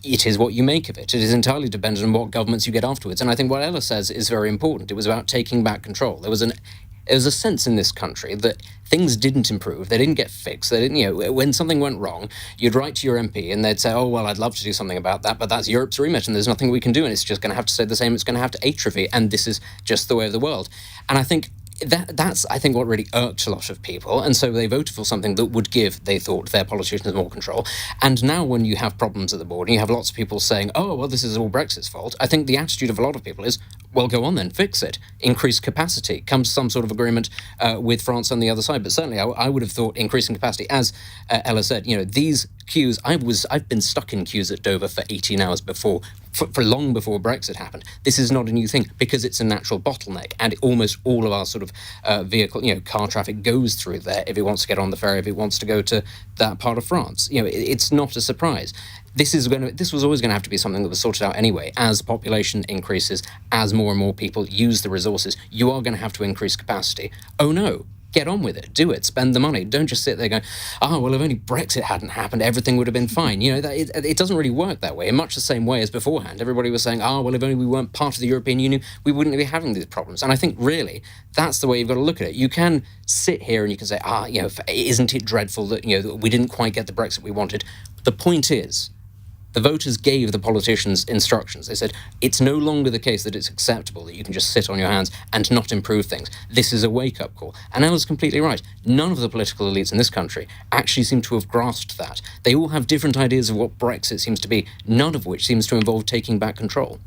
It is what you make of it. It is entirely dependent on what governments you get afterwards. And I think what Ella says is very important. It was about taking back control. There was there was a sense in this country that things didn't improve, they didn't get fixed, they didn't, when something went wrong, you'd write to your MP and they'd say, oh, well, I'd love to do something about that, but that's Europe's remit and there's nothing we can do and it's just going to have to stay the same, it's going to have to atrophy, and this is just the way of the world. And I think that's what really irked a lot of people, and so they voted for something that would give, they thought, their politicians more control. And now when you have problems at the border and you have lots of people saying, oh, well, this is all Brexit's fault, I think the attitude of a lot of people is, well, go on then, fix it, increase capacity, come to some sort of agreement with France on the other side. But certainly I would have thought increasing capacity, as Ella said, these queues, I've been stuck in queues at Dover for 18 hours before, for long before Brexit happened. This is not a new thing because it's a natural bottleneck, and almost all of our sort of vehicle, car traffic goes through there if it wants to get on the ferry, if it wants to go to that part of France. It's not a surprise. This was always going to have to be something that was sorted out anyway. As population increases, as more and more people use the resources, you are going to have to increase capacity. Oh no. Get on with it. Do it. Spend the money. Don't just sit there going, well, if only Brexit hadn't happened, everything would have been fine. It doesn't really work that way. In much the same way as beforehand, everybody was saying, well, if only we weren't part of the European Union, we wouldn't be having these problems. And I think, really, that's the way you've got to look at it. You can sit here and you can say, isn't it dreadful that, we didn't quite get the Brexit we wanted. The point is, the voters gave the politicians instructions. They said, it's no longer the case that it's acceptable that you can just sit on your hands and not improve things. This is a wake-up call. And Ella's completely right. None of the political elites in this country actually seem to have grasped that. They all have different ideas of what Brexit seems to be, none of which seems to involve taking back control.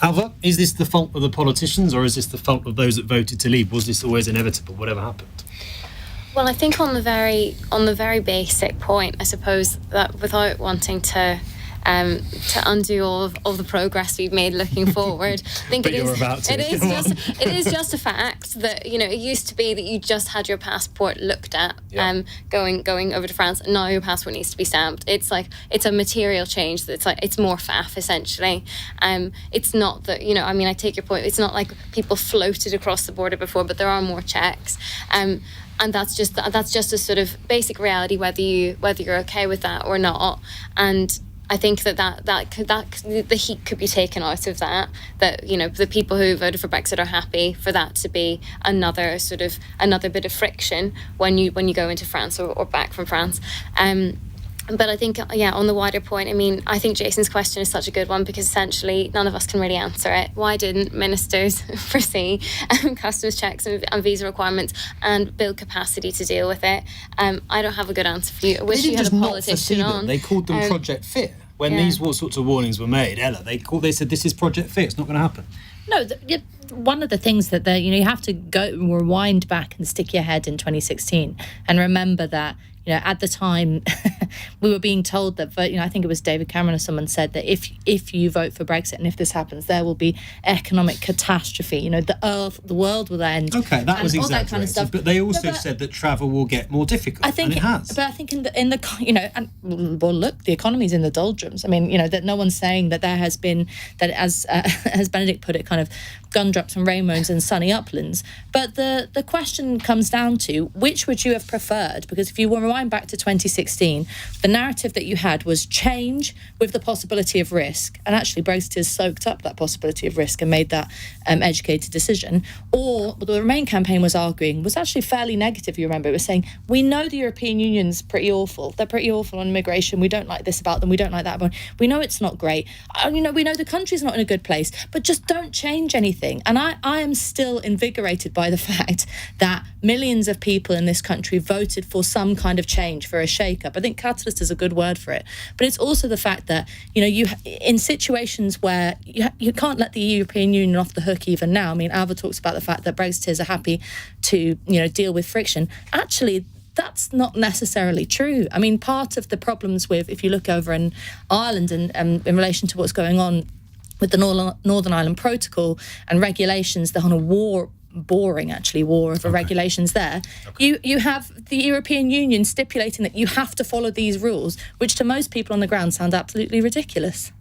Ailbhe, is this the fault of the politicians or is this the fault of those that voted to leave? Was this always inevitable, whatever happened? Well, I think on the very basic point, I suppose that without wanting to undo all of the progress we've made looking forward. I think it is just a fact that it used to be that you just had your passport looked at going over to France, and now your passport needs to be stamped. It's a material change that's it's more faff essentially. It's not that I take your point. It's not like people floated across the border before, but there are more checks. And that's just a sort of basic reality, whether you're okay with that or not. And I think that the heat could be taken out of that. That the people who voted for Brexit are happy for that to be another bit of friction when you go into France or back from France. But I think, on the wider point, I think Jason's question is such a good one because essentially none of us can really answer it. Why didn't ministers foresee customs checks and visa requirements and build capacity to deal with it? I don't have a good answer for you. I wish you had a politician on. They called them Project Fear. When these sorts of warnings were made, Ella, they said this is Project Fear. It's not going to happen. No, one of the things that you have to go rewind back and stick your head in 2016 and remember that at the time we were being told that I think it was David Cameron or someone said that if you vote for Brexit and if this happens, there will be economic catastrophe. The world will end. Okay, that was exaggerated. That kind of stuff. But they also said that travel will get more difficult. And it has. But I think in the look, the economy's in the doldrums. That no one's saying that there has been that as Benedict put it, kind of gumdrops and rainbows and sunny uplands. But the question comes down to which would you have preferred? Because if you were back to 2016, the narrative that you had was change with the possibility of risk, and actually Brexit has soaked up that possibility of risk and made that educated decision. Or what the Remain campaign was arguing was actually fairly negative. You remember it was saying, we know the European Union's pretty awful, they're pretty awful on immigration, we don't like this about them, we don't like that about them, we know it's not great, we know the country's not in a good place, but just don't change anything. And I am still invigorated by the fact that millions of people in this country voted for some kind of change, for a shake-up. I think catalyst is a good word for it. But it's also the fact that, you in situations where you can't let the European Union off the hook even now. Ailbhe talks about the fact that Brexiteers are happy to, deal with friction. Actually, that's not necessarily true. Part of the problems with, if you look over in Ireland and in relation to what's going on with the Northern Ireland Protocol and regulations, the whole war of regulations there. Okay. You have the European Union stipulating that you have to follow these rules, which to most people on the ground sound absolutely ridiculous.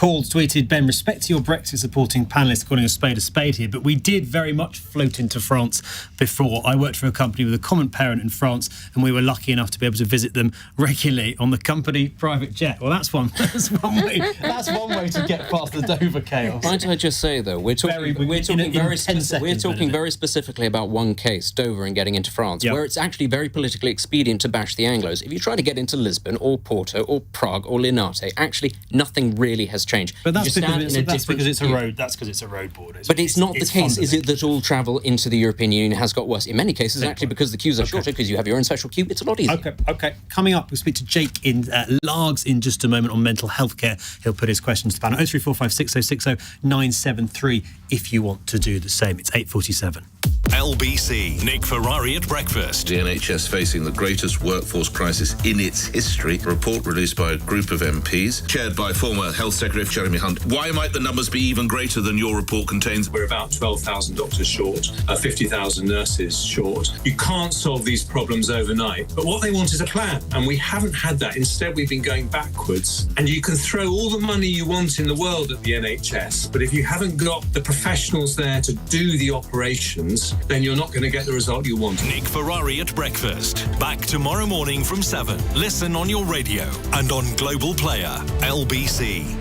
Paul's tweeted, Ben, respect to your Brexit supporting panellists calling a spade here, but we did very much float into France before. I worked for a company with a common parent in France, and we were lucky enough to be able to visit them regularly on the company private jet. Well, that's one way to get past the Dover chaos. Might I just say, though, we're talking very specifically about one case, Dover, and getting into France, where it's actually very politically expedient to bash the Anglos. If you try to get into Lisbon or Porto or Prague or Linate, actually nothing really has changed. But that's because it's a road. That's because it's a road border. But it's not the case, is it, that all travel into the European Union has got worse? In many cases, actually, because the queues are shorter, because you have your own special queue, it's a lot easier. Okay. Coming up, we'll speak to Jake in Largs in just a moment on mental health care. He'll put his questions to the panel. 0345 6060 973 if you want to do the same. It's 8:47. LBC, Nick Ferrari at breakfast. The NHS facing the greatest workforce crisis in its history. A report released by a group of MPs, chaired by former Health Secretary Jeremy Hunt. Why might the numbers be even greater than your report contains? We're about 12,000 doctors short, 50,000 nurses short. You can't solve these problems overnight, but what they want is a plan, and we haven't had that. Instead, we've been going backwards, and you can throw all the money you want in the world at the NHS, but if you haven't got the professionals there to do the operations, then you're not going to get the result you want. Nick Ferrari at breakfast. Back tomorrow morning from 7. Listen on your radio and on Global Player. LBC.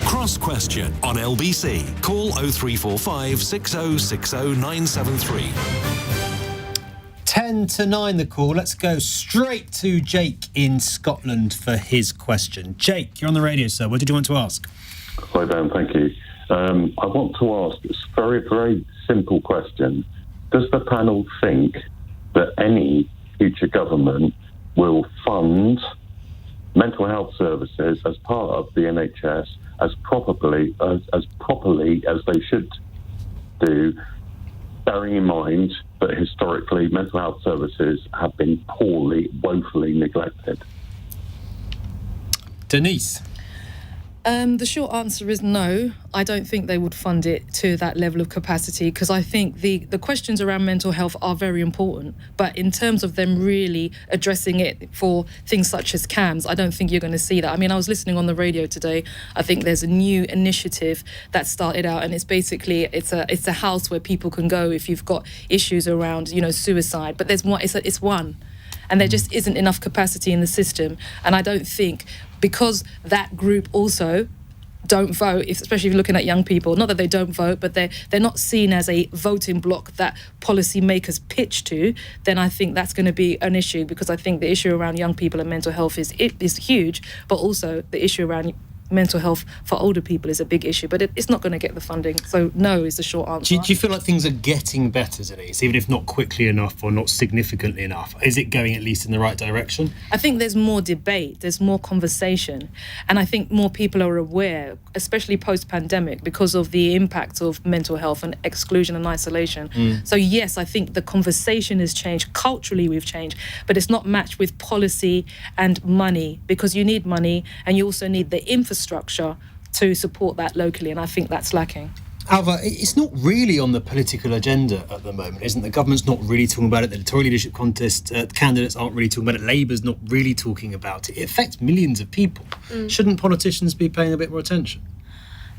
Cross Question on LBC. Call 0345 6060 973. 10 to 9 the call. Let's go straight to Jake in Scotland for his question. Jake, you're on the radio, sir. What did you want to ask? Hi, Ben. Thank you. I want to ask a very, very simple question. Does the panel think that any future government will fund mental health services as part of the NHS as properly as they should do, bearing in mind that historically mental health services have been woefully neglected? Denise? The short answer is no. I don't think they would fund it to that level of capacity, because I think the questions around mental health are very important. But in terms of them really addressing it for things such as CAMHS, I don't think you're going to see that. I mean, I was listening on the radio today. I think there's a new initiative that started out, and it's basically it's a house where people can go if you've got issues around, suicide. But there's one. It's one. And there just isn't enough capacity in the system. And I don't think, because that group also don't vote, especially if you're looking at young people, not that they don't vote, but they're not seen as a voting bloc that policymakers pitch to, then I think that's going to be an issue, because I think the issue around young people and mental health is huge, but also the issue around mental health for older people is a big issue, but it's not going to get the funding. So no is the short answer. Do you feel like things are getting better, Denise, even if not quickly enough or not significantly enough? Is it going at least in the right direction? I think there's more debate, there's more conversation, and I think more people are aware, especially post-pandemic, because of the impact of mental health and exclusion and isolation. So yes, I think the conversation has changed. Culturally, we've changed, but it's not matched with policy and money, because you need money and you also need the infrastructure to support that locally, and I think that's lacking. Ailbhe, it's not really on the political agenda at the moment, isn't it? The government's not really talking about it. The Tory leadership contest candidates aren't really talking about it. Labour's not really talking about it. It affects millions of people. Shouldn't politicians be paying a bit more attention?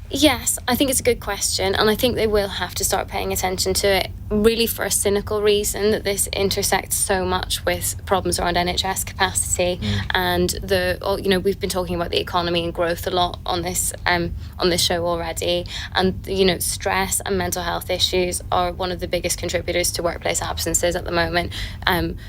Yes, I think it's a good question, and I think they will have to start paying attention to it, really for a cynical reason, that this intersects so much with problems around NHS capacity and we've been talking about the economy and growth a lot on this show already, and stress and mental health issues are one of the biggest contributors to workplace absences at the moment.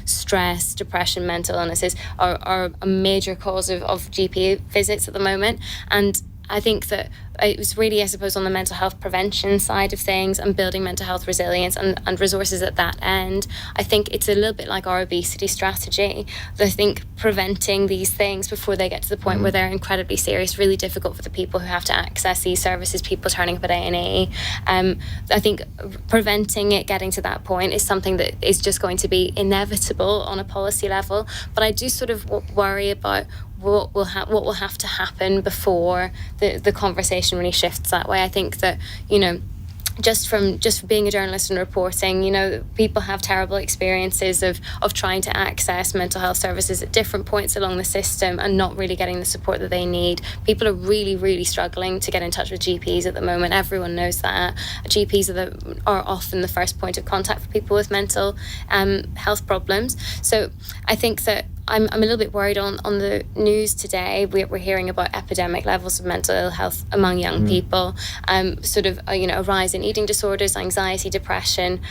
Stress, depression, mental illnesses are a major cause of GP visits at the moment, and I think that it was really, I suppose, on the mental health prevention side of things and building mental health resilience and resources at that end. I think it's a little bit like our obesity strategy. I think preventing these things before they get to the point where they're incredibly serious, really difficult for the people who have to access these services, people turning up at A&E. I think preventing it getting to that point is something that is just going to be inevitable on a policy level. But I do sort of worry about what will have to happen before the conversation really shifts that way. I think that just from being a journalist and reporting, people have terrible experiences of trying to access mental health services at different points along the system and not really getting the support that they need. People are really, really struggling to get in touch with GPs at the moment. Everyone knows that. GPs are often the first point of contact for people with mental health problems. So I think that I'm a little bit worried on the news today. We're hearing about epidemic levels of mental ill health among young people, a rise in eating disorders, anxiety, depression,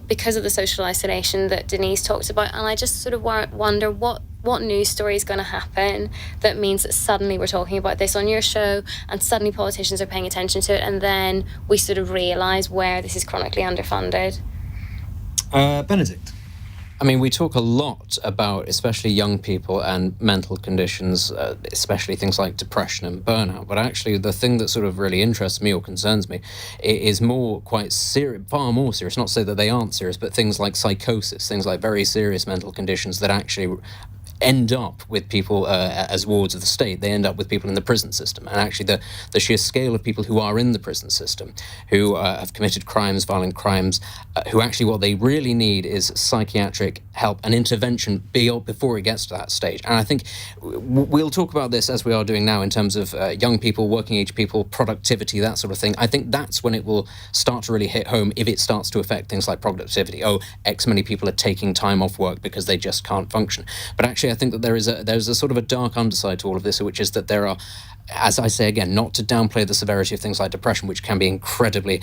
because of the social isolation that Denise talked about. And I just sort of wonder what news story is going to happen that means that suddenly we're talking about this on your show and suddenly politicians are paying attention to it, and then we sort of realise where this is chronically underfunded. Benedict? I mean, we talk a lot about, especially young people and mental conditions, especially things like depression and burnout. But actually, the thing that sort of really interests me or concerns me is far more serious. Not to say that they aren't serious, but things like psychosis, things like very serious mental conditions that actually end up with people as wards of the state. They end up with people in the prison system. And actually the sheer scale of people who are in the prison system, who have committed crimes, violent crimes, who actually what they really need is psychiatric help and intervention before it gets to that stage. And I think we'll talk about this as we are doing now in terms of young people, working age people, productivity, that sort of thing. I think that's when it will start to really hit home, if it starts to affect things like productivity. X many people are taking time off work because they just can't function. But actually I think that there's a sort of a dark underside to all of this, which is that there are, as I say again, not to downplay the severity of things like depression, which can be incredibly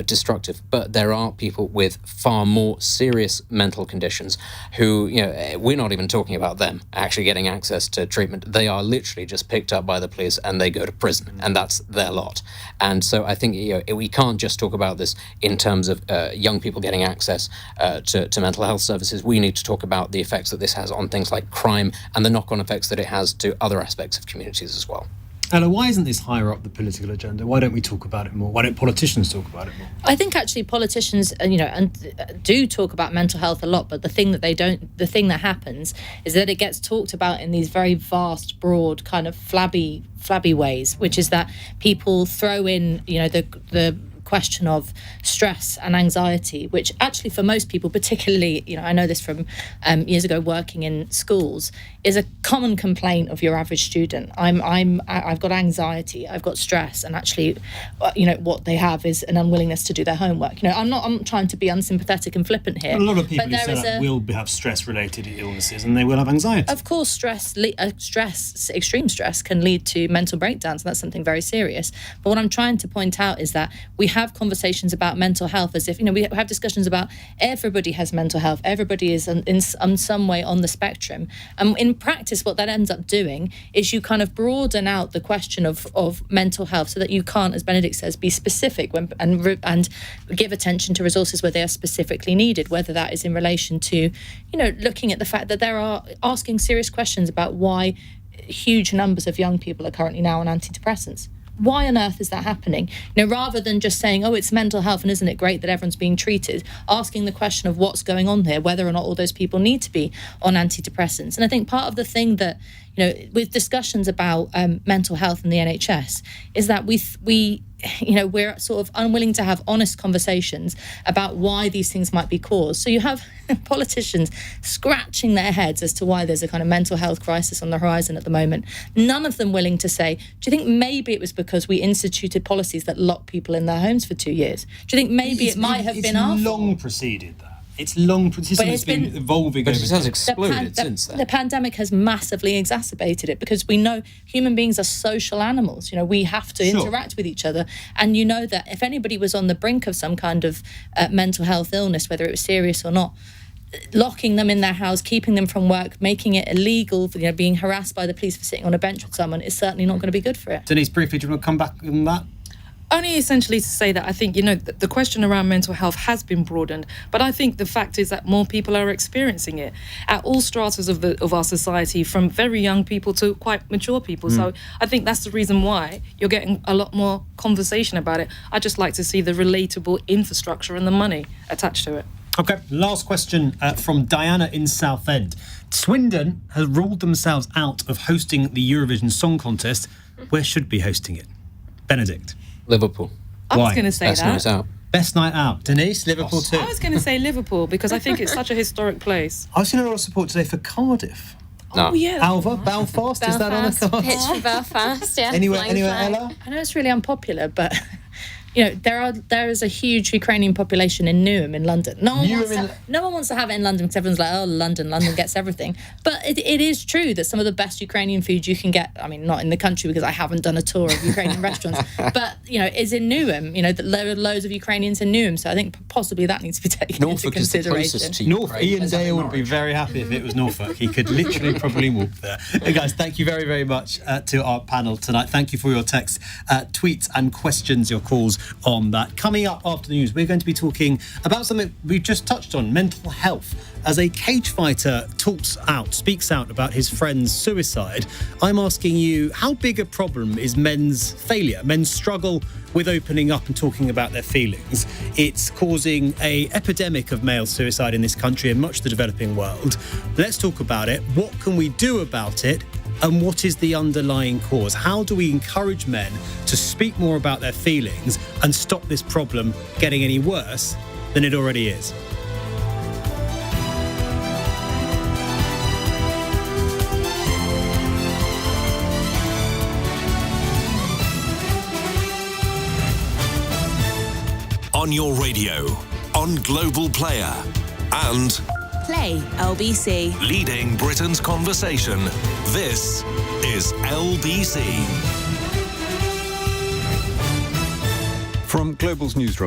destructive, but there are people with far more serious mental conditions who, we're not even talking about them actually getting access to treatment. They are literally just picked up by the police and they go to prison, and that's their lot. And so I think we can't just talk about this in terms of young people getting access to mental health services. We need to talk about the effects that this has on things like crime and the knock-on effects that it has to other aspects of communities as well. Ella, why isn't this higher up the political agenda? Why don't we talk about it more? Why don't politicians talk about it more? I think actually politicians, do talk about mental health a lot, but the thing that happens is that it gets talked about in these very vast, broad, kind of flabby ways, which is that people throw in, the question of stress and anxiety, which actually for most people, particularly, I know this from years ago working in schools, is a common complaint of your average student. I've got anxiety, I've got stress, and actually, what they have is an unwillingness to do their homework. I'm trying to be unsympathetic and flippant here. A lot of people who say that will have stress-related illnesses, and they will have anxiety. Of course, extreme stress can lead to mental breakdowns, and that's something very serious. But what I'm trying to point out is that we have conversations about mental health as if, we have discussions about everybody has mental health, everybody is in some way on the spectrum. And in practice, what that ends up doing is you kind of broaden out the question of mental health so that you can't, as Benedict says, be specific and give attention to resources where they are specifically needed, whether that is in relation to, looking at the fact that there are asking serious questions about why huge numbers of young people are currently now on antidepressants. Why on earth is that happening? Rather than just saying, it's mental health and isn't it great that everyone's being treated, asking the question of what's going on here, whether or not all those people need to be on antidepressants. And I think part of the thing that, with discussions about mental health in the NHS is that we're sort of unwilling to have honest conversations about why these things might be caused. So you have politicians scratching their heads as to why there's a kind of mental health crisis on the horizon at the moment. None of them willing to say, do you think maybe it was because we instituted policies that locked people in their homes for 2 years? Do you think maybe it might have been our fault? It's long preceded that. It's long, it's been evolving. But it has exploded since then. The pandemic has massively exacerbated it because we know human beings are social animals. We have to interact with each other. And you know that if anybody was on the brink of some kind of mental health illness, whether it was serious or not, locking them in their house, keeping them from work, making it illegal, being harassed by the police for sitting on a bench with someone is certainly not going to be good for it. Denise, briefly, do you want to come back on that? Only essentially to say that I think, the question around mental health has been broadened, but I think the fact is that more people are experiencing it at all stratas of our society, from very young people to quite mature people. So I think that's the reason why you're getting a lot more conversation about it. I just like to see the relatable infrastructure and the money attached to it. Okay, last question from Diana in Southend. Swindon has ruled themselves out of hosting the Eurovision Song Contest. Where should be hosting it? Benedict. Liverpool. I was going to say Best that. night out. Best night out. Denise, Liverpool too. I was going to say Liverpool because I think it's such a historic place. I've seen a lot of support today for Cardiff. No. Oh, yeah. Ailbhe, Belfast, is that on the cards? Pitch for Belfast, yeah. Anywhere, Flying flag. Ella? I know it's really unpopular, but there is a huge Ukrainian population in Newham in London. No one wants to have it in London because everyone's like, London gets everything. But it is true that some of the best Ukrainian food you can get, I mean, not in the country because I haven't done a tour of Ukrainian restaurants, but, is in Newham. There are loads of Ukrainians in Newham, so I think possibly that needs to be taken into consideration. Ian Dale would be very happy if it was Norfolk. He could literally probably walk there. Hey guys, thank you very, very much to our panel tonight. Thank you for your texts, tweets and questions, your calls on that. Coming up after the news, we're going to be talking about something we've just touched on, mental health. As a cage fighter speaks out about his friend's suicide, I'm asking you, how big a problem is men's failure, men's struggle with opening up and talking about their feelings? It's causing an epidemic of male suicide in this country and much of the developing world. Let's talk about it. What can we do about it? And what is the underlying cause? How do we encourage men to speak more about their feelings and stop this problem getting any worse than it already is? On your radio, on Global Player, and Play LBC. leading Britain's conversation. This is LBC. From Global's newsroom.